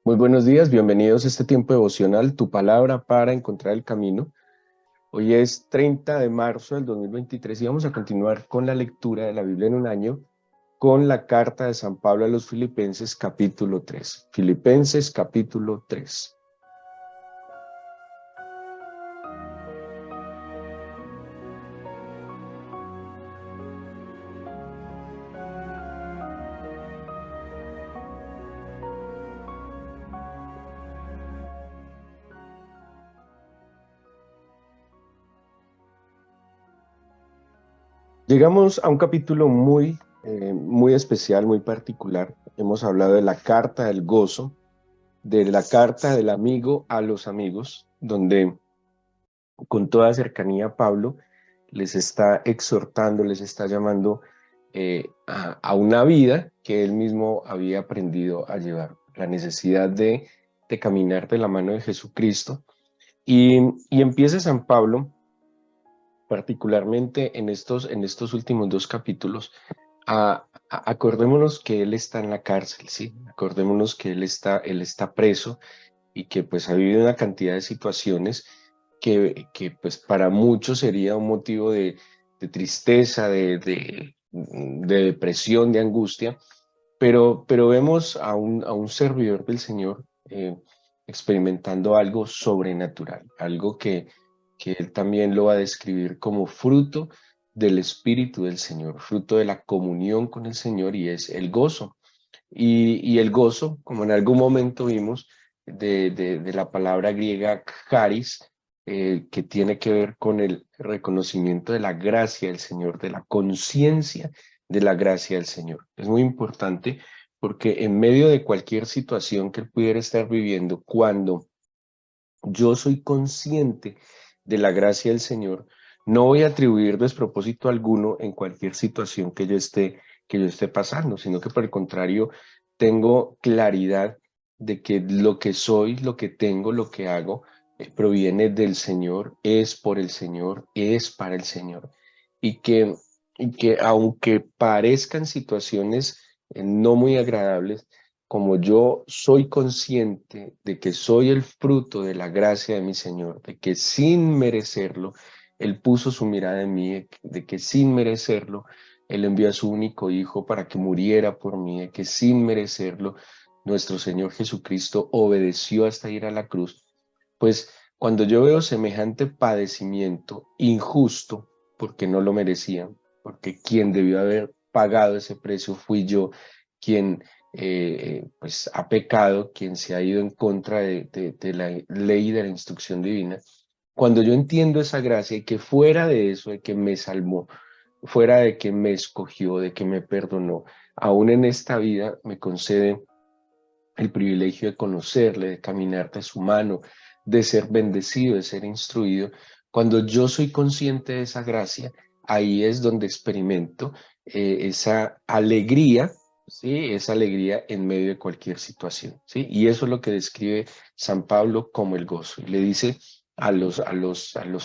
Muy buenos días, bienvenidos a este tiempo devocional, tu palabra para encontrar el camino. Hoy es 30 de marzo del 2023 y vamos a continuar con la lectura de la Biblia en un año con la carta de San Pablo a los Filipenses capítulo 3. Filipenses capítulo 3. Llegamos a un capítulo muy especial, muy particular. Hemos hablado de la carta del gozo, de la carta del amigo a los amigos, donde con toda cercanía Pablo les está exhortando, les está llamando a una vida que él mismo había aprendido a llevar, la necesidad de caminar de la mano de Jesucristo. Y empieza San Pablo, particularmente en estos últimos dos capítulos, acordémonos que él está en la cárcel, ¿sí? Acordémonos que él está preso y que pues ha vivido una cantidad de situaciones que pues para muchos sería un motivo de tristeza, de depresión, de angustia, pero vemos a un servidor del Señor experimentando algo sobrenatural, algo que él también lo va a describir como fruto del Espíritu del Señor, fruto de la comunión con el Señor, y es el gozo. Y el gozo, como en algún momento vimos, de la palabra griega charis, que tiene que ver con el reconocimiento de la gracia del Señor, de la conciencia de la gracia del Señor. Es muy importante porque en medio de cualquier situación que él pudiera estar viviendo, cuando yo soy consciente de la gracia del Señor, no voy a atribuir despropósito alguno en cualquier situación que yo esté pasando, sino que por el contrario, tengo claridad de que lo que soy, lo que tengo, lo que hago, proviene del Señor, es por el Señor, es para el Señor. Y que, y que aunque parezcan situaciones no muy agradables, como yo soy consciente de que soy el fruto de la gracia de mi Señor, de que sin merecerlo, Él puso su mirada en mí, de que sin merecerlo, Él envió a su único Hijo para que muriera por mí, de que sin merecerlo, nuestro Señor Jesucristo obedeció hasta ir a la cruz. Pues cuando yo veo semejante padecimiento injusto, porque no lo merecía, porque quien debió haber pagado ese precio fui yo, quien pues ha pecado, quien se ha ido en contra de la ley de la instrucción divina. Cuando yo entiendo esa gracia y que fuera de eso, de que me salvó, fuera de que me escogió, de que me perdonó, aún en esta vida me concede el privilegio de conocerle, de caminar de su mano, de ser bendecido, de ser instruido. Cuando yo soy consciente de esa gracia, ahí es donde experimento esa alegría, ¿sí? Esa alegría en medio de cualquier situación, ¿sí? Y eso es lo que describe San Pablo como el gozo. Y le dice a los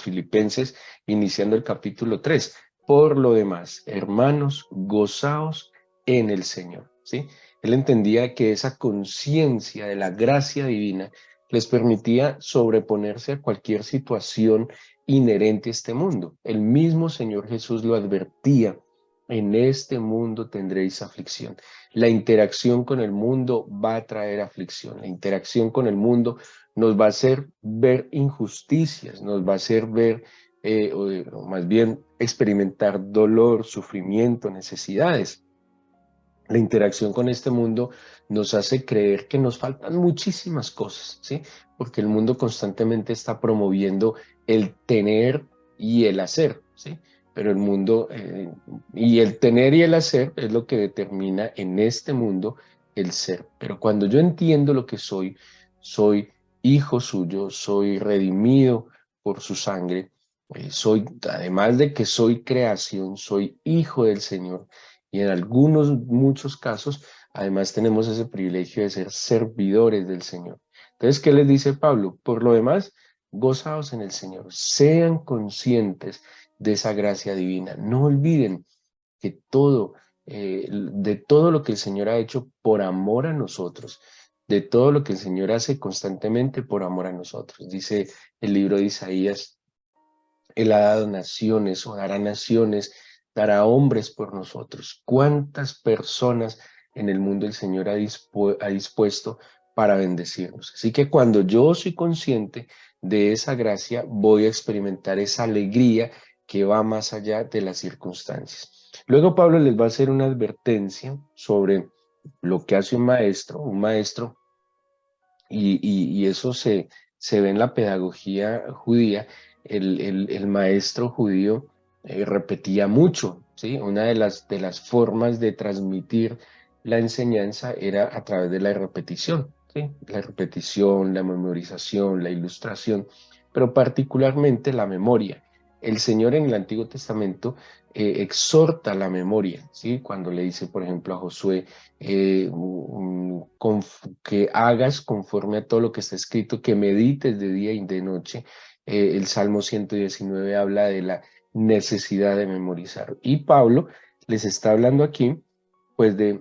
filipenses, iniciando el capítulo 3, por lo demás, hermanos, gozaos en el Señor, ¿sí? Él entendía que esa conciencia de la gracia divina les permitía sobreponerse a cualquier situación inherente a este mundo. El mismo Señor Jesús lo advertía: en este mundo tendréis aflicción. La interacción con el mundo va a traer aflicción. La interacción con el mundo nos va a hacer ver injusticias, nos va a hacer ver, o más bien experimentar dolor, sufrimiento, necesidades. La interacción con este mundo nos hace creer que nos faltan muchísimas cosas, ¿sí? Porque el mundo constantemente está promoviendo el tener y el hacer, ¿sí? Pero el mundo, y el tener y el hacer es lo que determina en este mundo el ser. Pero cuando yo entiendo lo que soy, soy hijo suyo, soy redimido por su sangre, soy, además de que soy creación, soy hijo del Señor. Y en muchos casos, además tenemos ese privilegio de ser servidores del Señor. Entonces, ¿qué les dice Pablo? Por lo demás, gozaos en el Señor, sean conscientes de esa gracia divina. No olviden que de todo lo que el Señor ha hecho por amor a nosotros, de todo lo que el Señor hace constantemente por amor a nosotros. Dice el libro de Isaías, Él ha dado naciones o dará naciones, dará hombres por nosotros. ¿Cuántas personas en el mundo el Señor ha dispuesto para bendecirnos? Así que cuando yo soy consciente de esa gracia, voy a experimentar esa alegría que va más allá de las circunstancias. Luego Pablo les va a hacer una advertencia sobre lo que hace un maestro, y eso se ve en la pedagogía judía. El maestro judío repetía mucho, ¿sí? Una de las formas de transmitir la enseñanza era a través de la repetición, ¿sí? La repetición, la memorización, la ilustración, pero particularmente la memoria. El Señor en el Antiguo Testamento exhorta la memoria, ¿sí? Cuando le dice, por ejemplo, a Josué, que hagas conforme a todo lo que está escrito, que medites de día y de noche. El Salmo 119 habla de la necesidad de memorizar. Y Pablo les está hablando aquí, pues, de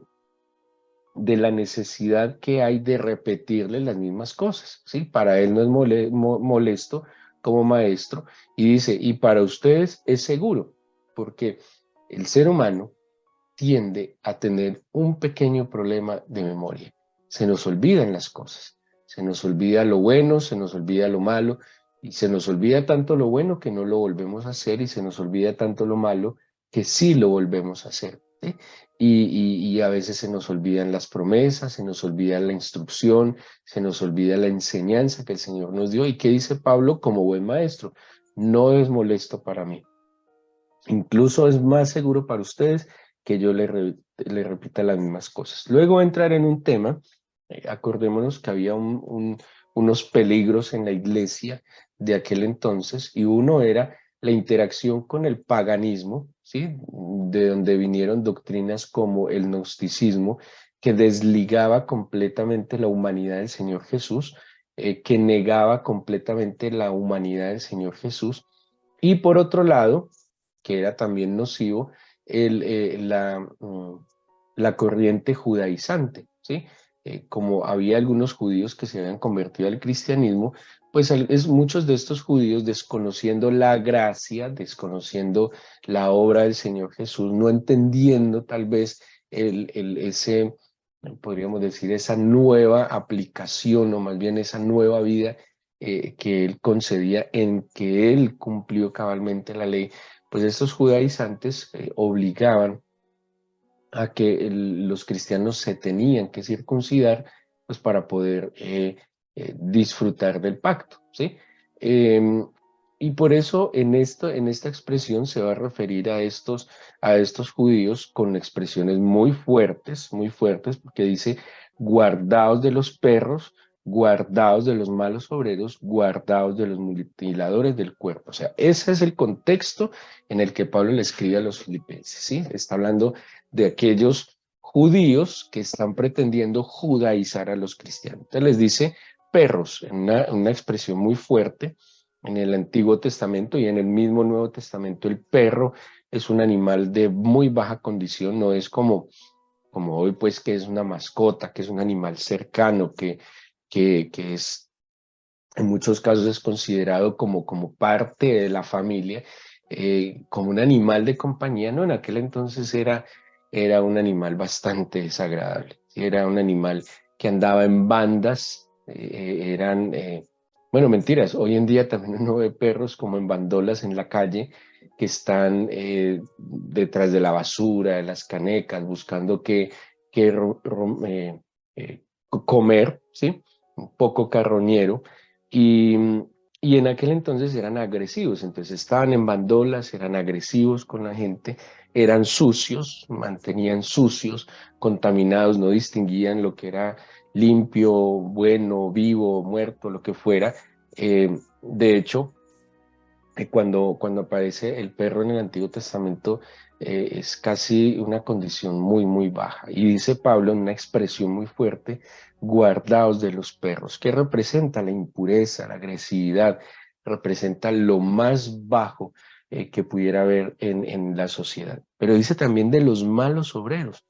la necesidad que hay de repetirle las mismas cosas, ¿sí? Para él no es molesto como maestro, y dice, y para ustedes es seguro, porque el ser humano tiende a tener un pequeño problema de memoria. Se nos olvidan las cosas, se nos olvida lo bueno, se nos olvida lo malo, y se nos olvida tanto lo bueno que no lo volvemos a hacer, y se nos olvida tanto lo malo que sí lo volvemos a hacer, ¿sí? Y a veces se nos olvidan las promesas, se nos olvida la instrucción, se nos olvida la enseñanza que el Señor nos dio. ¿Y qué dice Pablo como buen maestro? No es molesto para mí. Incluso es más seguro para ustedes que yo le repita las mismas cosas. Luego entrar en un tema, acordémonos que había unos peligros en la iglesia de aquel entonces, y uno era la interacción con el paganismo, ¿sí? De donde vinieron doctrinas como el gnosticismo, que desligaba completamente la humanidad del Señor Jesús, que negaba completamente la humanidad del Señor Jesús. Y por otro lado, que era también nocivo, la corriente judaizante, ¿sí? Como había algunos judíos que se habían convertido al cristianismo, pues muchos de estos judíos, desconociendo la gracia, desconociendo la obra del Señor Jesús, no entendiendo tal vez ese, podríamos decir, esa nueva aplicación, o más bien esa nueva vida que él concedía, en que él cumplió cabalmente la ley, pues estos judaizantes obligaban a que los cristianos se tenían que circuncidar, pues para poder disfrutar del pacto, ¿sí? Em, y por eso en esta expresión se va a referir a estos judíos con expresiones muy fuertes, porque dice, guardaos de los perros, guardaos de los malos obreros, guardaos de los mutiladores del cuerpo. O sea, ese es el contexto en el que Pablo le escribe a los filipenses, ¿sí? Está hablando de aquellos judíos que están pretendiendo judaizar a los cristianos. Entonces les dice perros, en una expresión muy fuerte. En el Antiguo Testamento y en el mismo Nuevo Testamento, el perro es un animal de muy baja condición, no es como hoy, pues, que es una mascota, que es un animal cercano, que es, en muchos casos es considerado como parte de la familia, como un animal de compañía. No, en aquel entonces era un animal bastante desagradable, ¿sí? Era un animal que andaba en bandas, bueno, mentiras, hoy en día también uno ve perros como en bandolas en la calle, que están detrás de la basura, de las canecas, buscando comer, ¿sí? Un poco carroñero. Y, y en aquel entonces eran agresivos, entonces estaban en bandolas, eran agresivos con la gente, eran sucios, mantenían sucios, contaminados, no distinguían lo que era limpio, bueno, vivo, muerto, lo que fuera. De hecho, cuando aparece el perro en el Antiguo Testamento, es casi una condición muy baja. Y dice Pablo en una expresión muy fuerte, guardaos de los perros, que representa la impureza, la agresividad, representa lo más bajo que pudiera haber en la sociedad. Pero dice también de los malos obreros,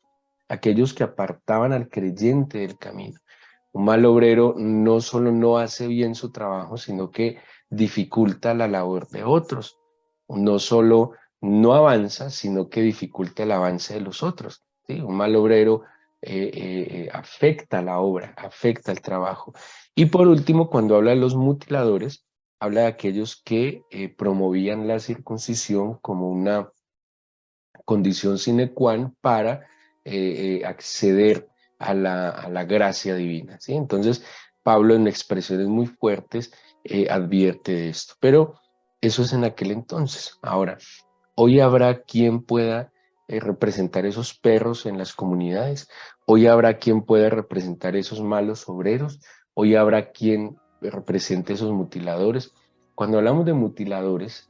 aquellos que apartaban al creyente del camino. Un mal obrero no solo no hace bien su trabajo, sino que dificulta la labor de otros. No solo no avanza, sino que dificulta el avance de los otros. ¿Sí? Un mal obrero afecta la obra, afecta el trabajo. Y por último, cuando habla de los mutiladores, habla de aquellos que promovían la circuncisión como una condición sine qua non para acceder a la gracia divina. ¿Sí? Entonces, Pablo en expresiones muy fuertes advierte de esto. Pero eso es en aquel entonces. Ahora, hoy habrá quien pueda representar esos perros en las comunidades. Hoy habrá quien pueda representar esos malos obreros. Hoy habrá quien represente esos mutiladores. Cuando hablamos de mutiladores,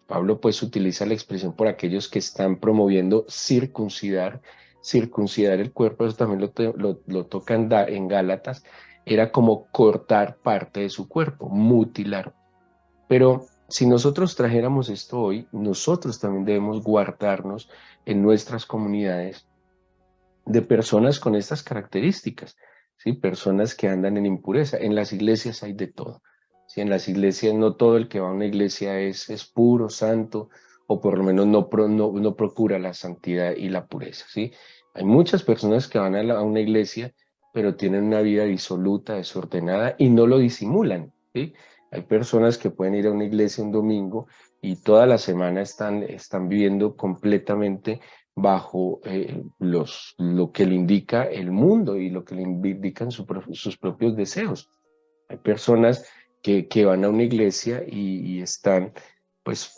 Pablo pues utiliza la expresión por aquellos que están promoviendo circuncidar el cuerpo. Eso también lo toca en Gálatas. Era como cortar parte de su cuerpo, mutilar. Pero si nosotros trajéramos esto hoy, nosotros también debemos guardarnos en nuestras comunidades de personas con estas características, ¿sí? Personas que andan en impureza. En las iglesias hay de todo. ¿Sí? En las iglesias no todo el que va a una iglesia es puro, santo, o por lo menos no procura la santidad y la pureza. ¿Sí? Hay muchas personas que van a una iglesia, pero tienen una vida disoluta, desordenada y no lo disimulan. ¿Sí? Hay personas que pueden ir a una iglesia un domingo y toda la semana están viviendo completamente bajo lo que le indica el mundo y lo que le indican sus propios deseos. Hay personas que van a una iglesia y están pues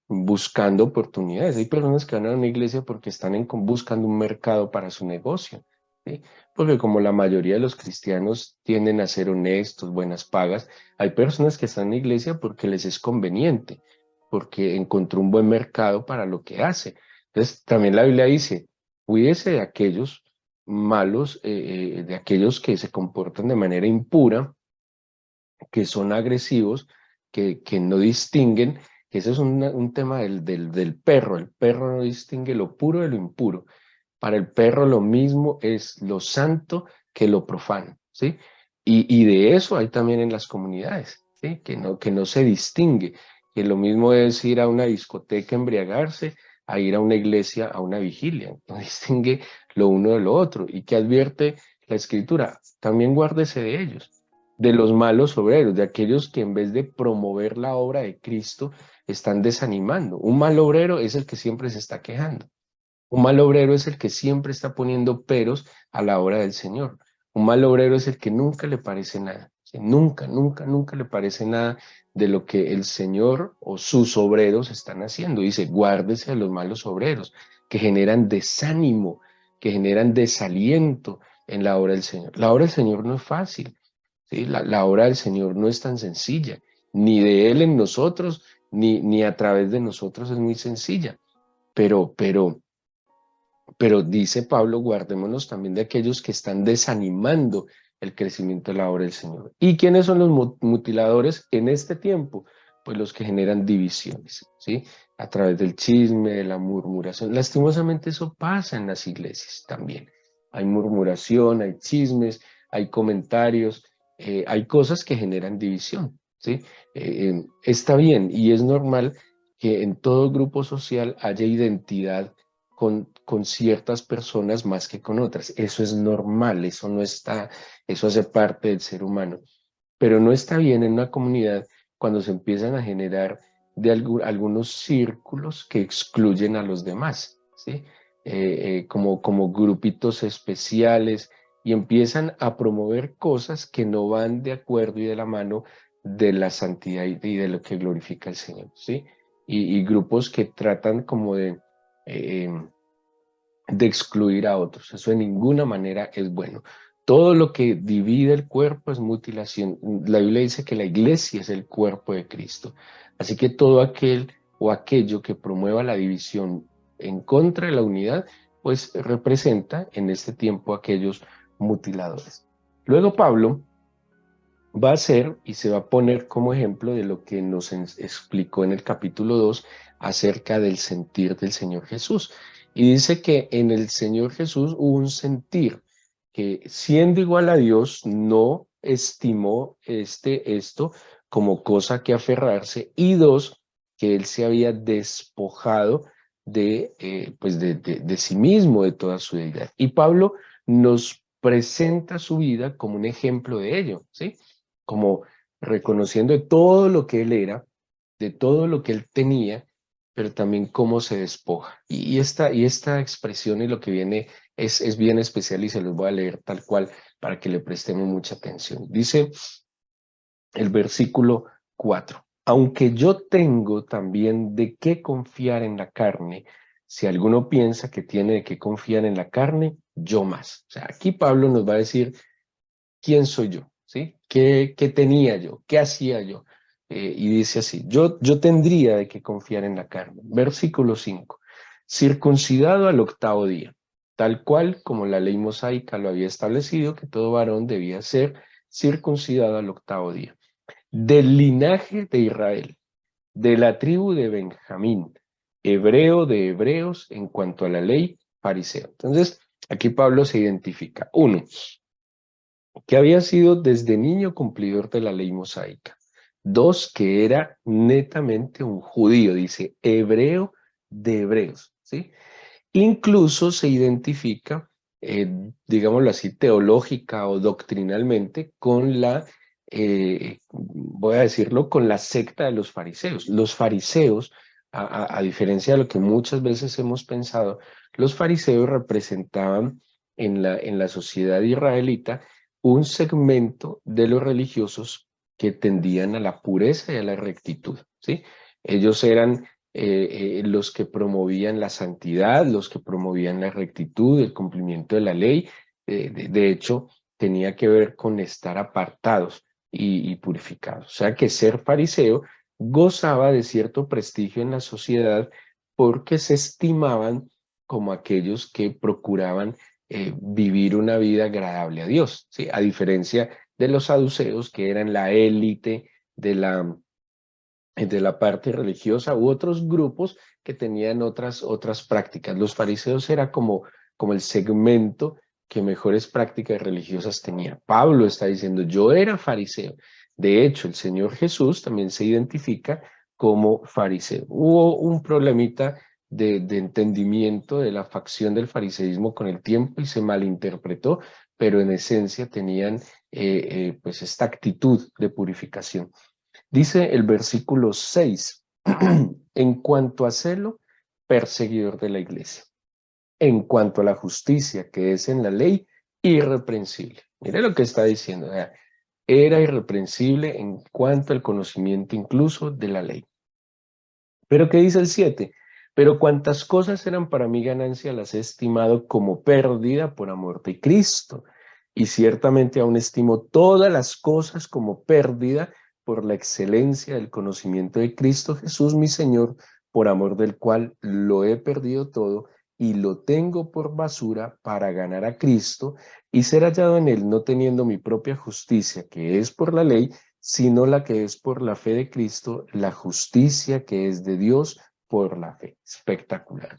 buscando oportunidades. Hay personas que van a una iglesia porque están buscando un mercado para su negocio. ¿Sí? Porque como la mayoría de los cristianos tienden a ser honestos, buenas pagas, hay personas que están en la iglesia porque les es conveniente, porque encontró un buen mercado para lo que hace. Entonces, también la Biblia dice, cuídese de aquellos malos, de aquellos que se comportan de manera impura, que son agresivos, que no distinguen, que ese es un tema del perro. El perro no distingue lo puro de lo impuro. Para el perro lo mismo es lo santo que lo profano, ¿sí? Y de eso hay también en las comunidades, ¿sí? Que no se distingue, que lo mismo es ir a una discoteca, embriagarse, a ir a una iglesia, a una vigilia. No distingue lo uno de lo otro. ¿Y que advierte la Escritura? También guárdese de ellos, de los malos obreros, de aquellos que en vez de promover la obra de Cristo, están desanimando. Un mal obrero es el que siempre se está quejando. Un mal obrero es el que siempre está poniendo peros a la obra del Señor. Un mal obrero es el que nunca le parece nada. ¿Sí? Nunca, nunca, nunca le parece nada de lo que el Señor o sus obreros están haciendo. Dice, guárdese de los malos obreros que generan desánimo, que generan desaliento en la obra del Señor. La obra del Señor no es fácil. ¿Sí? La obra del Señor no es tan sencilla. Ni de Él en nosotros, ni a través de nosotros es muy sencilla. Pero dice Pablo, guardémonos también de aquellos que están desanimando el crecimiento de la obra del Señor. ¿Y quiénes son los mutiladores en este tiempo? Pues los que generan divisiones, ¿sí? A través del chisme, de la murmuración. Lastimosamente eso pasa en las iglesias también. Hay murmuración, hay chismes, hay comentarios, hay cosas que generan división, ¿sí? Está bien y es normal que en todo grupo social haya identidad con ciertas personas más que con otras. Eso es normal, eso no está, eso hace parte del ser humano. Pero no está bien en una comunidad cuando se empiezan a generar algunos círculos que excluyen a los demás, ¿sí? Como grupitos especiales y empiezan a promover cosas que no van de acuerdo y de la mano de la santidad y de lo que glorifica al Señor, ¿sí? Y grupos que tratan como eh, de excluir a otros. Eso de ninguna manera es bueno. Todo lo que divide el cuerpo es mutilación. La Biblia dice que la iglesia es el cuerpo de Cristo. Así que todo aquel o aquello que promueva la división en contra de la unidad, pues representa en este tiempo aquellos mutiladores. Luego Pablo va a hacer y se va a poner como ejemplo de lo que nos explicó en el capítulo 2 acerca del sentir del Señor Jesús. Y dice que en el Señor Jesús hubo un sentir que siendo igual a Dios, no estimó esto como cosa que aferrarse, y dos, que él se había despojado de sí mismo, de toda su deidad. Y Pablo nos presenta su vida como un ejemplo de ello, ¿sí? Como reconociendo de todo lo que él era, de todo lo que él tenía, pero también cómo se despoja. Y esta expresión y lo que viene es bien especial, y se los voy a leer tal cual para que le prestemos mucha atención. Dice el versículo 4: aunque yo tengo también de qué confiar en la carne, si alguno piensa que tiene de qué confiar en la carne, yo más. O sea, aquí Pablo nos va a decir quién soy yo, ¿sí? ¿Qué tenía yo? ¿Qué hacía yo? Y dice así: yo tendría de qué confiar en la carne. Versículo 5: circuncidado al octavo día, tal cual como la ley mosaica lo había establecido, que todo varón debía ser circuncidado al octavo día, del linaje de Israel, de la tribu de Benjamín, hebreo de hebreos en cuanto a la ley, fariseo. Entonces, aquí Pablo se identifica. Uno, que había sido desde niño cumplidor de la ley mosaica. Dos, que era netamente un judío, dice, hebreo de hebreos, ¿sí? Incluso se identifica, digámoslo así, teológica o doctrinalmente con voy a decirlo, con la secta de los fariseos. Los fariseos, a diferencia de lo que muchas veces hemos pensado, los fariseos representaban en la sociedad israelita un segmento de los religiosos que tendían a la pureza y a la rectitud, ¿sí? Ellos eran los que promovían la santidad, los que promovían la rectitud, el cumplimiento de la ley. De hecho, tenía que ver con estar apartados y purificados. O sea que ser fariseo gozaba de cierto prestigio en la sociedad porque se estimaban como aquellos que procuraban vivir una vida agradable a Dios, ¿sí? A diferencia de los saduceos, que eran la élite de la parte religiosa, u otros grupos que tenían otras prácticas. Los fariseos era como el segmento que mejores prácticas religiosas tenía. Pablo está diciendo: yo era fariseo. De hecho, el Señor Jesús también se identifica como fariseo. Hubo un problemita de entendimiento de la facción del fariseísmo con el tiempo y se malinterpretó, pero en esencia tenían pues esta actitud de purificación. Dice el versículo 6, en cuanto a celo, perseguidor de la iglesia. En cuanto a la justicia que es en la ley, irreprensible. Mire lo que está diciendo. Era irreprensible en cuanto al conocimiento incluso de la ley. Pero ¿qué dice el 7? Pero cuantas cosas eran para mí ganancia, las he estimado como pérdida por amor de Cristo. Y ciertamente aún estimo todas las cosas como pérdida por la excelencia del conocimiento de Cristo Jesús, mi Señor, por amor del cual lo he perdido todo y lo tengo por basura para ganar a Cristo y ser hallado en él, no teniendo mi propia justicia, que es por la ley, sino la que es por la fe de Cristo, la justicia que es de Dios por la fe. Espectacular.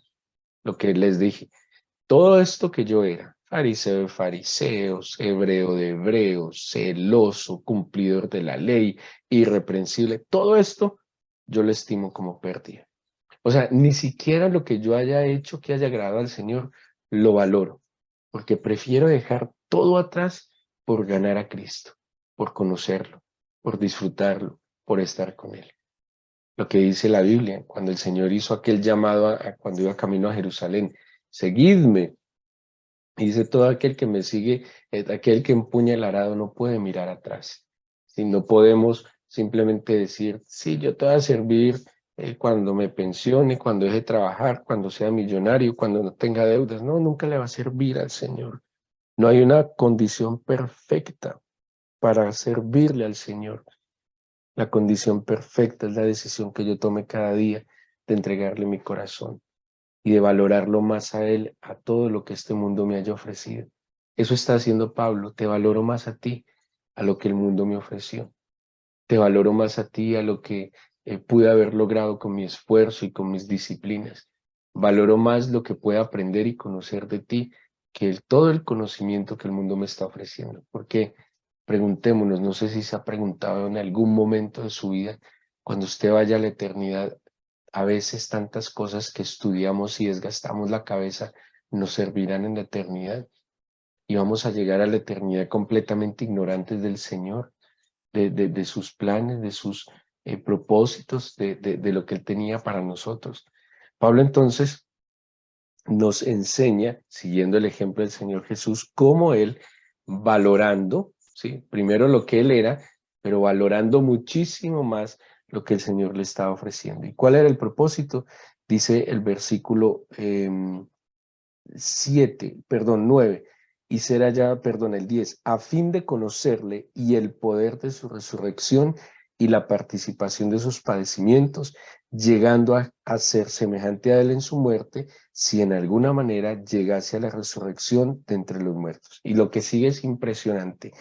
Lo que les dije, todo esto que yo era, fariseo de fariseos, hebreo de hebreos, celoso, cumplidor de la ley, irreprensible, todo esto yo lo estimo como pérdida. O sea, ni siquiera lo que yo haya hecho que haya agradado al Señor lo valoro, porque prefiero dejar todo atrás por ganar a Cristo, por conocerlo, por disfrutarlo, por estar con Él. Lo que dice la Biblia, cuando el Señor hizo aquel llamado cuando iba camino a Jerusalén: seguidme. Y dice: todo aquel que me sigue, aquel que empuña el arado no puede mirar atrás. Si no podemos simplemente decir: sí, yo te voy a servir cuando me pensione, cuando deje de trabajar, cuando sea millonario, cuando no tenga deudas. No, nunca le va a servir al Señor. No hay una condición perfecta para servirle al Señor. La condición perfecta es la decisión que yo tome cada día de entregarle mi corazón y de valorarlo más a Él, a todo lo que este mundo me haya ofrecido. Eso está haciendo Pablo: te valoro más a ti, a lo que el mundo me ofreció. Te valoro más a ti, a lo que pude haber logrado con mi esfuerzo y con mis disciplinas. Valoro más lo que pueda aprender y conocer de ti todo el conocimiento que el mundo me está ofreciendo. Porque preguntémonos, no sé si se ha preguntado en algún momento de su vida, cuando usted vaya a la eternidad, a veces tantas cosas que estudiamos y desgastamos la cabeza nos servirán en la eternidad. Y vamos a llegar a la eternidad completamente ignorantes del Señor, de sus planes, de sus propósitos, de lo que Él tenía para nosotros. Pablo entonces nos enseña, siguiendo el ejemplo del Señor Jesús, cómo Él, valorando, ¿sí? Primero lo que Él era, pero valorando muchísimo más lo que el Señor le estaba ofreciendo. ¿Y cuál era el propósito? Dice el versículo 9, y será ya, perdón, el 10, a fin de conocerle y el poder de su resurrección y la participación de sus padecimientos, llegando a ser semejante a él en su muerte, si en alguna manera llegase a la resurrección de entre los muertos. Y lo que sigue es impresionante.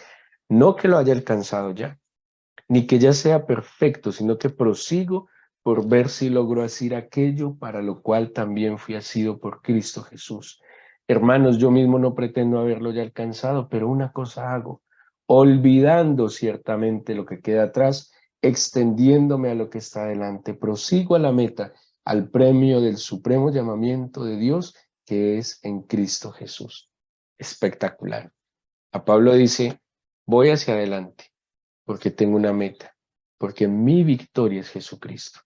No que lo haya alcanzado ya, ni que ya sea perfecto, sino que prosigo por ver si logro hacer aquello para lo cual también fui asido por Cristo Jesús. Hermanos, yo mismo no pretendo haberlo ya alcanzado, pero una cosa hago, olvidando ciertamente lo que queda atrás, extendiéndome a lo que está adelante, prosigo a la meta, al premio del supremo llamamiento de Dios, que es en Cristo Jesús. Espectacular. A Pablo dice, voy hacia adelante porque tengo una meta, porque mi victoria es Jesucristo.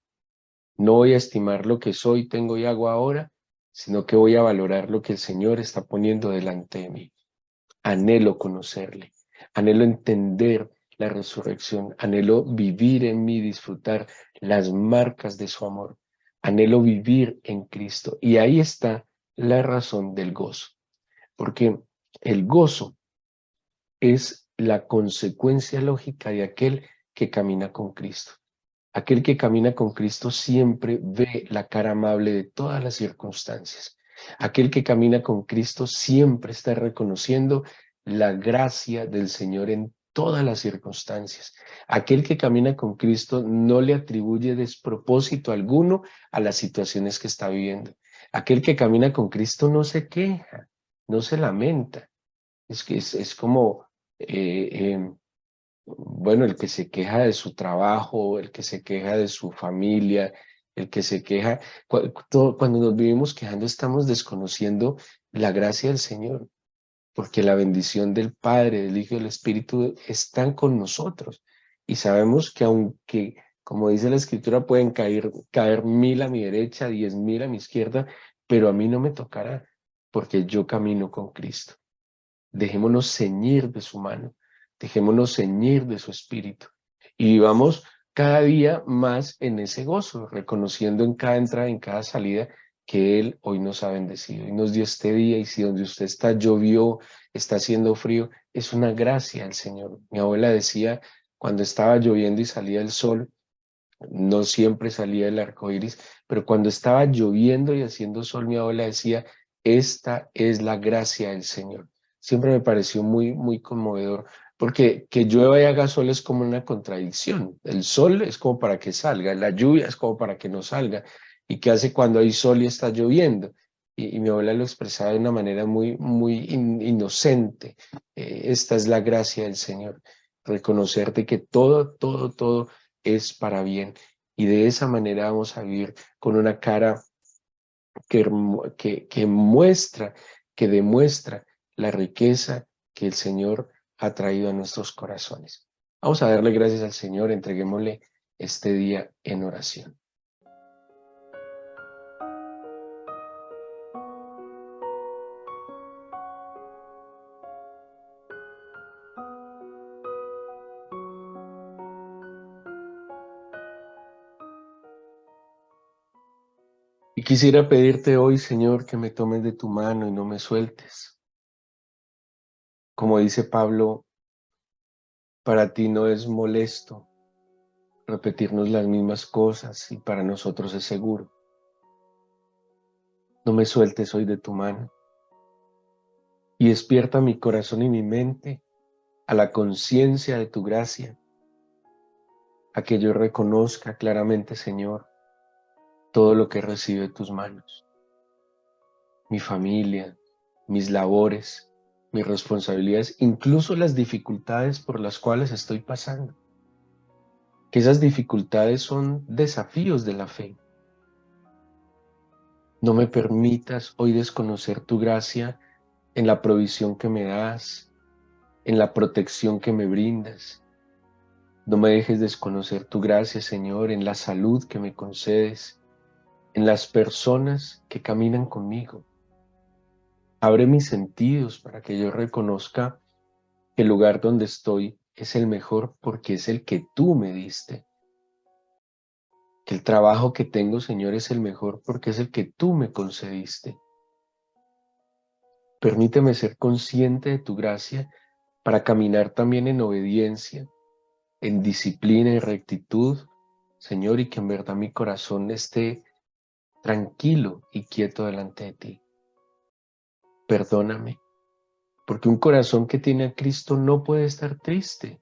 No voy a estimar lo que soy, tengo y hago ahora, sino que voy a valorar lo que el Señor está poniendo delante de mí. Anhelo conocerle, anhelo entender la resurrección, anhelo vivir en mí, disfrutar las marcas de su amor, anhelo vivir en Cristo. Y ahí está la razón del gozo, porque el gozo es la consecuencia lógica de aquel que camina con Cristo. Aquel que camina con Cristo siempre ve la cara amable de todas las circunstancias. Aquel que camina con Cristo siempre está reconociendo la gracia del Señor en todas las circunstancias. Aquel que camina con Cristo no le atribuye despropósito alguno a las situaciones que está viviendo. Aquel que camina con Cristo no se queja, no se lamenta. Es que es como bueno, el que se queja de su trabajo, el que se queja de su familia, el que se queja, cuando nos vivimos quejando estamos desconociendo la gracia del Señor, porque la bendición del Padre, del Hijo y del Espíritu están con nosotros. Y sabemos que aunque, como dice la Escritura, pueden caer 1000 a mi derecha, 10.000 a mi izquierda, pero a mí no me tocará, porque yo camino con Cristo. Dejémonos ceñir de su mano, dejémonos ceñir de su espíritu y vivamos cada día más en ese gozo, reconociendo en cada entrada, en cada salida, que Él hoy nos ha bendecido y nos dio este día. Y si donde usted está llovió, está haciendo frío, es una gracia del Señor. Mi abuela decía, cuando estaba lloviendo y salía el sol, no siempre salía el arco iris, pero cuando estaba lloviendo y haciendo sol, mi abuela decía, esta es la gracia del Señor. Siempre me pareció muy, muy conmovedor, porque que llueva y haga sol es como una contradicción. El sol es como para que salga, la lluvia es como para que no salga. ¿Y qué hace cuando hay sol y está lloviendo? Y mi abuela lo expresaba de una manera muy, muy inocente. Esta es la gracia del Señor. Reconocerte que todo, todo, todo es para bien. Y de esa manera vamos a vivir con una cara que muestra, que demuestra la riqueza que el Señor ha traído a nuestros corazones. Vamos a darle gracias al Señor, entreguémosle este día en oración. Y quisiera pedirte hoy, Señor, que me tomes de tu mano y no me sueltes. Como dice Pablo, para ti no es molesto repetirnos las mismas cosas y para nosotros es seguro. No me sueltes hoy de tu mano y despierta mi corazón y mi mente a la conciencia de tu gracia, a que yo reconozca claramente, Señor, todo lo que recibe de tus manos, mi familia, mis labores, mis responsabilidades, incluso las dificultades por las cuales estoy pasando. Que esas dificultades son desafíos de la fe. No me permitas hoy desconocer tu gracia en la provisión que me das, en la protección que me brindas. No me dejes desconocer tu gracia, Señor, en la salud que me concedes, en las personas que caminan conmigo. Abre mis sentidos para que yo reconozca que el lugar donde estoy es el mejor porque es el que tú me diste. Que el trabajo que tengo, Señor, es el mejor porque es el que tú me concediste. Permíteme ser consciente de tu gracia para caminar también en obediencia, en disciplina y rectitud, Señor, y que en verdad mi corazón esté tranquilo y quieto delante de ti. Perdóname, porque un corazón que tiene a Cristo no puede estar triste,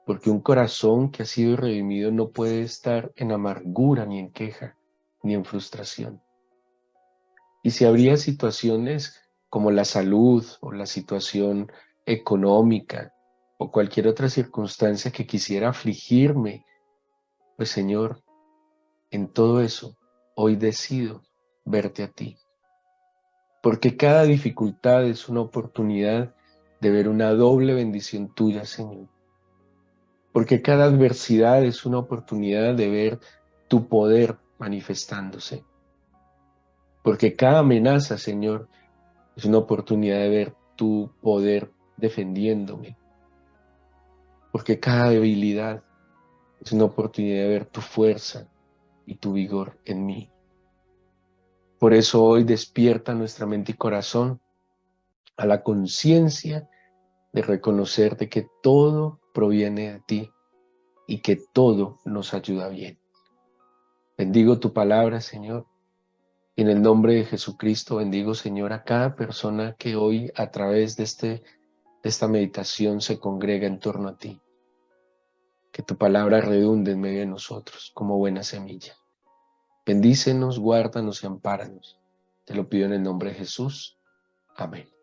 porque un corazón que ha sido redimido no puede estar en amargura, ni en queja, ni en frustración. Y si habría situaciones como la salud o la situación económica o cualquier otra circunstancia que quisiera afligirme, pues Señor, en todo eso, hoy decido verte a ti. Porque cada dificultad es una oportunidad de ver una doble bendición tuya, Señor. Porque cada adversidad es una oportunidad de ver tu poder manifestándose. Porque cada amenaza, Señor, es una oportunidad de ver tu poder defendiéndome. Porque cada debilidad es una oportunidad de ver tu fuerza y tu vigor en mí. Por eso hoy despierta nuestra mente y corazón a la conciencia de reconocer de que todo proviene de ti y que todo nos ayuda bien. Bendigo tu palabra, Señor. Y en el nombre de Jesucristo bendigo, Señor, a cada persona que hoy a través de esta meditación se congrega en torno a ti. Que tu palabra redunde en medio de nosotros como buena semilla. Bendícenos, guárdanos y ampáranos. Te lo pido en el nombre de Jesús. Amén.